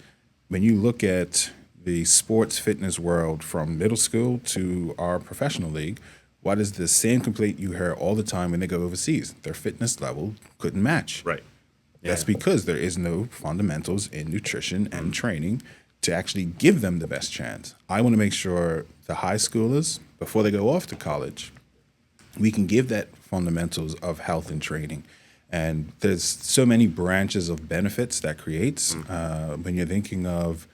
when you look at the sports fitness world from middle school to our professional league, what is the same complaint you hear all the time when they go overseas? Their fitness level couldn't match. Right. Yeah. That's because there is no fundamentals in nutrition and training to actually give them the best chance. I want to make sure the high schoolers, before they go off to college, we can give that fundamentals of health and training. And there's so many branches of benefits that creates when you're thinking of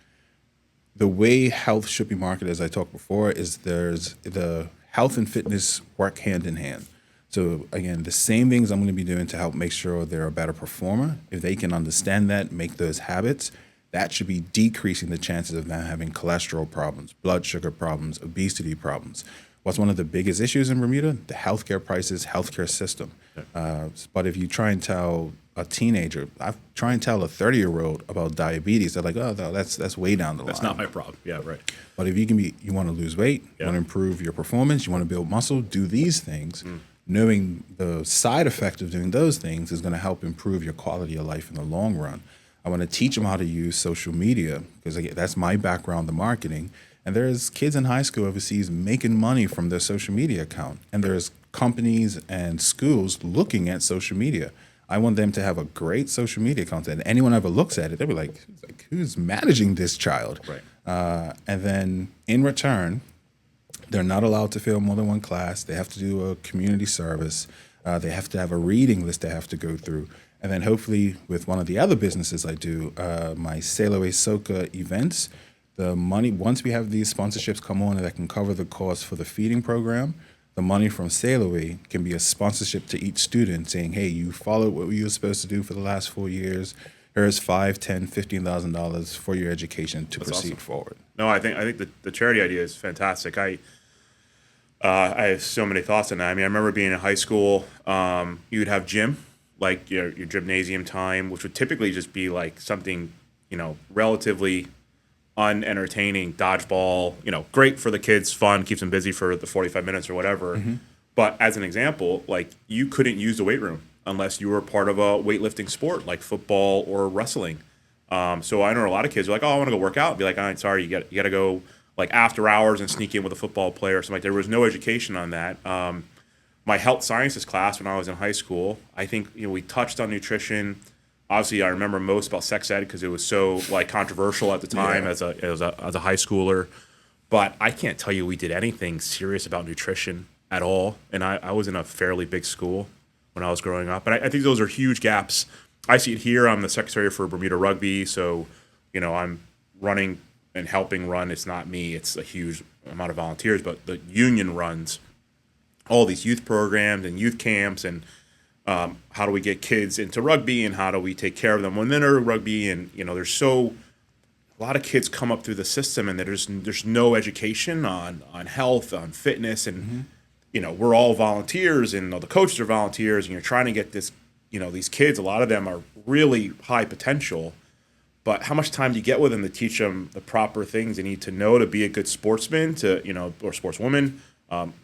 the way health should be marketed, as I talked before, is there's the health and fitness work hand in hand. So again, the same things I'm going to be doing to help make sure they're a better performer. If they can understand that, make those habits, that should be decreasing the chances of them having cholesterol problems, blood sugar problems, obesity problems. What's one of the biggest issues in Bermuda? The healthcare prices, healthcare system. But if you try and tell a teenager, I try and tell a 30-year-old about diabetes, they're like, oh, no, that's way down the line. That's not my problem. Yeah, right. But if you want to lose weight, you want to improve your performance, you want to build muscle, do these things. Knowing the side effect of doing those things is going to help improve your quality of life in the long run. I want to teach them how to use social media because that's my background, the marketing. And there's kids in high school overseas making money from their social media account. And there's companies and schools looking at social media. I want them to have a great social media account. And anyone ever looks at it, they'll be like, who's managing this child? Right. And then in return, they're not allowed to fail more than one class. They have to do a community service. They have to have a reading list they have to go through. And then hopefully with one of the other businesses I do, my Sail Away Soca events, the money, once we have these sponsorships come on that can cover the cost for the feeding program, the money from Sail Away can be a sponsorship to each student saying, hey, you followed what you were supposed to do for the last 4 years. Here's $5,000, $10,000, $15,000 for your education to proceed forward. No, I think the charity idea is fantastic. I have so many thoughts on that. I mean, I remember being in high school, you would have gym, like your gymnasium time, which would typically just be like something, relatively unentertaining, dodgeball, great for the kids, fun, keeps them busy for the 45 minutes or whatever. Mm-hmm. But as an example, like you couldn't use the weight room unless you were part of a weightlifting sport like football or wrestling. So I know a lot of kids are like, oh, I want to go work out. Be like, oh, sorry, you got to go like after hours and sneak in with a football player or something like that. There was no education on that. My health sciences class when I was in high school, I think we touched on nutrition. Obviously, I remember most about sex ed because it was so like controversial at the time as a high schooler. But I can't tell you we did anything serious about nutrition at all. And I was in a fairly big school when I was growing up. But I think those are huge gaps. I see it here. I'm the secretary for Bermuda Rugby, so I'm running and helping run. It's not me. It's a huge amount of volunteers, but the union runs all these youth programs and youth camps and how do we get kids into rugby and how do we take care of them when they're rugby, and there's a lot of kids come up through the system and there's no education on health, on fitness, and we're all volunteers and the coaches are volunteers, and you're trying to get this these kids, a lot of them are really high potential, but how much time do you get with them to teach them the proper things they need to know to be a good sportsman, or sportswoman?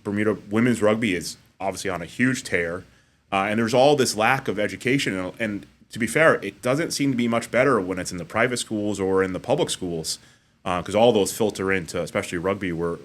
Bermuda women's rugby is obviously on a huge tear, and there's all this lack of education. And to be fair, it doesn't seem to be much better when it's in the private schools or in the public schools, because all those filter into, especially rugby, we're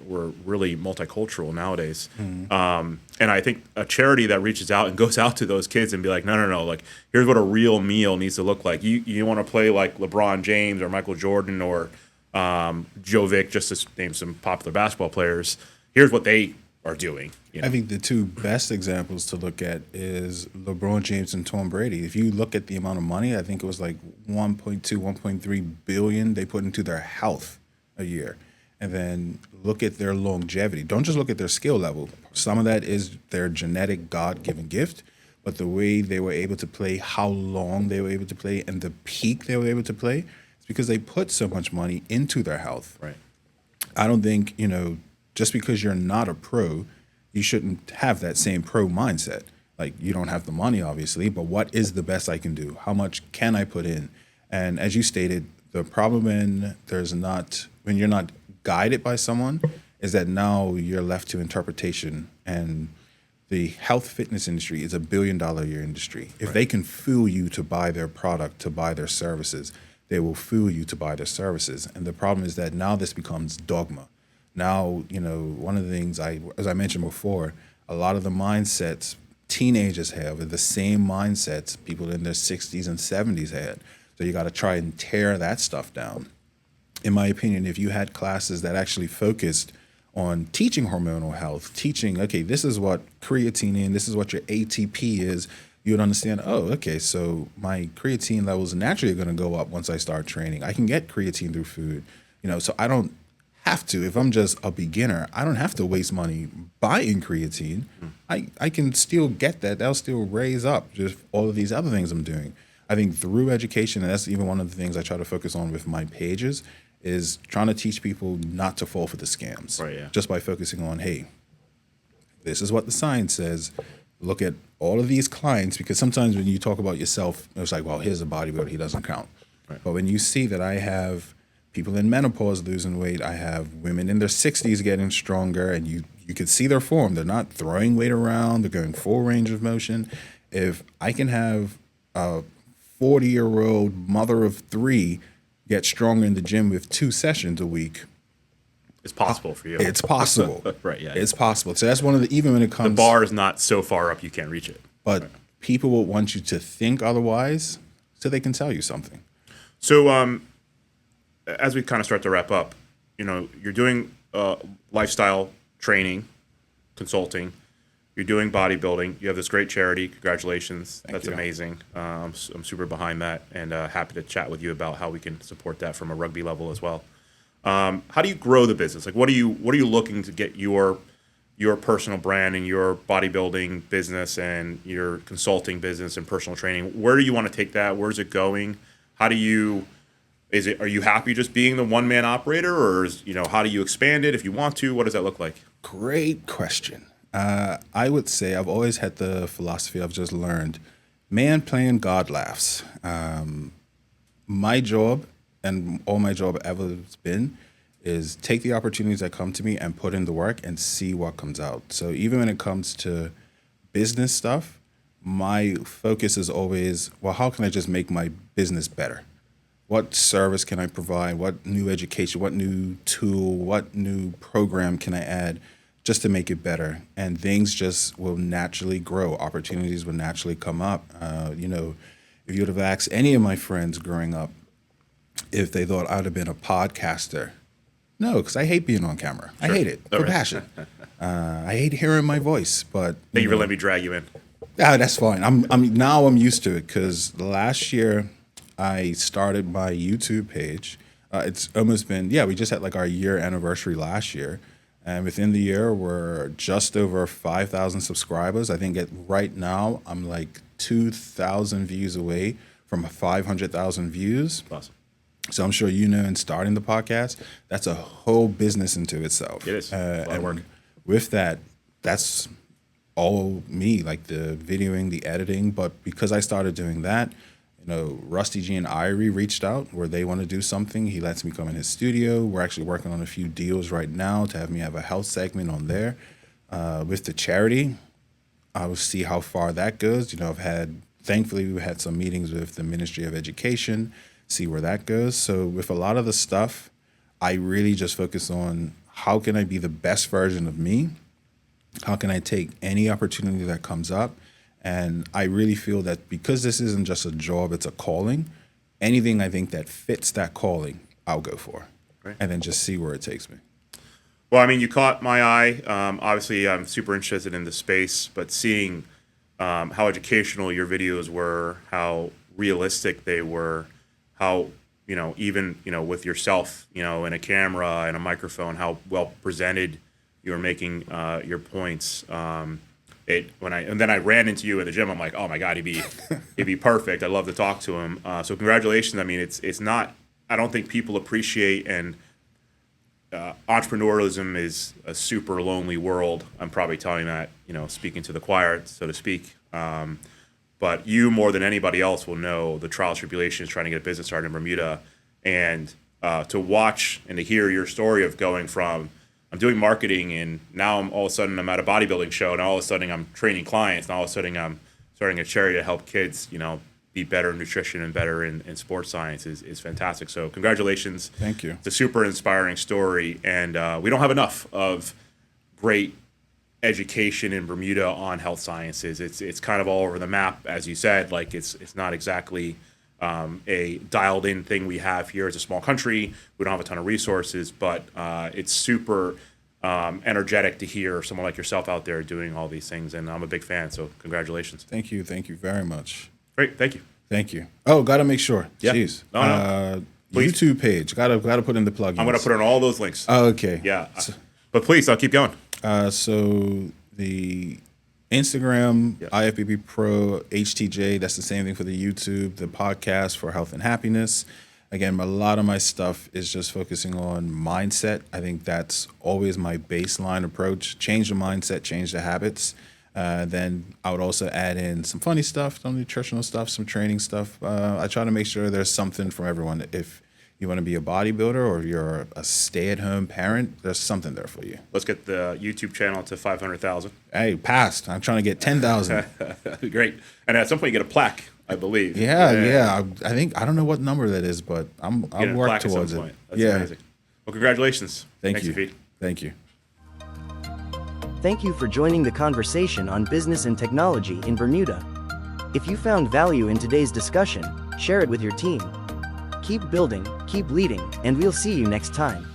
really multicultural nowadays. Mm-hmm. And I think a charity that reaches out and goes out to those kids and be like, no, like here's what a real meal needs to look like. You want to play like LeBron James or Michael Jordan or Jovic, just to name some popular basketball players. Here's what they are doing. I think the two best examples to look at is LeBron James and Tom Brady. If you look at the amount of money, I think it was like 1.3 billion they put into their health a year. And then look at their longevity. Don't just look at their skill level. Some of that is their genetic God-given gift, but the way they were able to play, how long they were able to play, and the peak they were able to play, it's because they put so much money into their health. Right. I don't think, just because you're not a pro, you shouldn't have that same pro mindset. Like, you don't have the money, obviously, but what is the best I can do? How much can I put in? And as you stated, the problem when you're not guided by someone is that now you're left to interpretation. And the health fitness industry is $1 billion a year industry. If they can fool you to buy their product, to buy their services, they will fool you to buy their services. And the problem is that now this becomes dogma. Now, one of the things as I mentioned before, a lot of the mindsets teenagers have are the same mindsets people in their 60s and 70s had. So you got to try and tear that stuff down. In my opinion, if you had classes that actually focused on teaching hormonal health, teaching, okay, this is what creatine is, this is what your ATP is, you would understand, oh, okay, so my creatine levels naturally are going to go up once I start training. I can get creatine through food, so I don't have to. If I'm just a beginner, I don't have to waste money buying creatine. I can still get that. That'll still raise up just all of these other things I'm doing. I think through education, and that's even one of the things I try to focus on with my pages, is trying to teach people not to fall for the scams. Right, yeah. Just by focusing on, hey, this is what the science says. Look at all of these clients, because sometimes when you talk about yourself, it's like, well, here's a bodybuilder, he doesn't count. Right. But when you see that I have people in menopause losing weight, I have women in their 60s getting stronger, and you can see their form. They're not throwing weight around. They're going full range of motion. If I can have a 40-year-old mother of 3 get stronger in the gym with 2 sessions a week, It's possible for you. it's possible. Right, yeah. It's possible. So that's one of the, even when it comes. The bar is not so far up you can't reach it. But people will want you to think otherwise so they can tell you something. So as we kind of start to wrap up, you're doing lifestyle training, consulting. You're doing bodybuilding. You have this great charity. Congratulations. That's you. amazing. I'm super behind that, and happy to chat with you about how we can support that from a rugby level as well. How do you grow the business? Like, what are you looking to get your personal brand and your bodybuilding business and your consulting business and personal training? Where do you want to take that? Where's it going? Are you happy just being the one-man operator, or how do you expand it if you want to? What does that look like? Great question. I would say I've always had the philosophy I've just learned, man playing, God laughs. My job, and all my job ever has been, is take the opportunities that come to me and put in the work and see what comes out. So even when it comes to business stuff, my focus is always, well, how can I just make my business better? What service can I provide? What new education, what new tool, what new program can I add just to make it better? And things just will naturally grow. Opportunities will naturally come up. If you would have asked any of my friends growing up if they thought I'd have been a podcaster, no, because I hate being on camera. Sure. I hate it for passion. I hate hearing my voice, but Thank you for letting me drag you in. That's fine. I'm used to it, because last year I started my YouTube page. It's almost been, we just had like our year anniversary last year. And within the year, we're just over 5,000 subscribers. I think right now I'm like 2,000 views away from 500,000 views. Awesome. So I'm sure in starting the podcast, that's a whole business into itself. It is. A lot of work. With that, that's all me, like the videoing, the editing. But because I started doing that, Rusty G and Irie reached out where they want to do something. He lets me come in his studio. We're actually working on a few deals right now to have me have a health segment on there. With the charity, I will see how far that goes. Thankfully, we've had some meetings with the Ministry of Education, see where that goes. So with a lot of the stuff, I really just focus on how can I be the best version of me? How can I take any opportunity that comes up? And I really feel that because this isn't just a job, it's a calling, anything I think that fits that calling, I'll go for. Right. And then just see where it takes me. Well, I mean, you caught my eye. Obviously, I'm super interested in the space, but seeing how educational your videos were, how realistic they were, how, even, with yourself, in a camera and a microphone, how well presented you were making your points. And then I ran into you in the gym. I'm like, oh my God, he'd be perfect. I'd love to talk to him. So congratulations. I mean, it's not. I don't think people appreciate, and entrepreneurialism is a super lonely world. I'm probably telling that, speaking to the choir, so to speak. But you more than anybody else will know the trials, tribulations trying to get a business started in Bermuda, and to watch and to hear your story of going from, I'm doing marketing, and now all of a sudden I'm at a bodybuilding show, and all of a sudden I'm training clients, and all of a sudden I'm starting a charity to help kids, be better in nutrition and better in sports science is fantastic. So congratulations. Thank you. It's a super inspiring story, and we don't have enough of great education in Bermuda on health sciences. It's kind of all over the map, as you said. Like it's not exactly a dialed in thing we have here. It's a small country. We don't have a ton of resources, but it's super energetic to hear someone like yourself out there doing all these things, and I'm a big fan. So congratulations. Thank you very much. Great, thank you. Thank you. Oh, gotta make sure. Yeah. Jeez. No. YouTube page. Gotta put in the plugins. I'm gonna put in all those links. Oh, okay. Yeah. But please, I'll keep going. So the Instagram, Yes. IFBB Pro HTJ. That's the same thing for the YouTube, the podcast for health and happiness. Again, a lot of my stuff is just focusing on mindset. I think that's always my baseline approach. Change the mindset, change the habits. Then I would also add in some funny stuff, some nutritional stuff, some training stuff. I try to make sure there's something for everyone. If you want to be a bodybuilder or you're a stay-at-home parent, there's something there for you. Let's get the YouTube channel to 500,000. Hey, passed. I'm trying to get 10,000. Great. And at some point you get a plaque, I believe. Yeah. I think I don't know what number that is, but I'll Get a work plaque at some towards it. point. That's amazing. Well, congratulations. Thank Thanks, you. Hafid. Thank you. Thank you for joining the conversation on business and technology in Bermuda. If you found value in today's discussion, share it with your team. Keep building, keep leading, and we'll see you next time.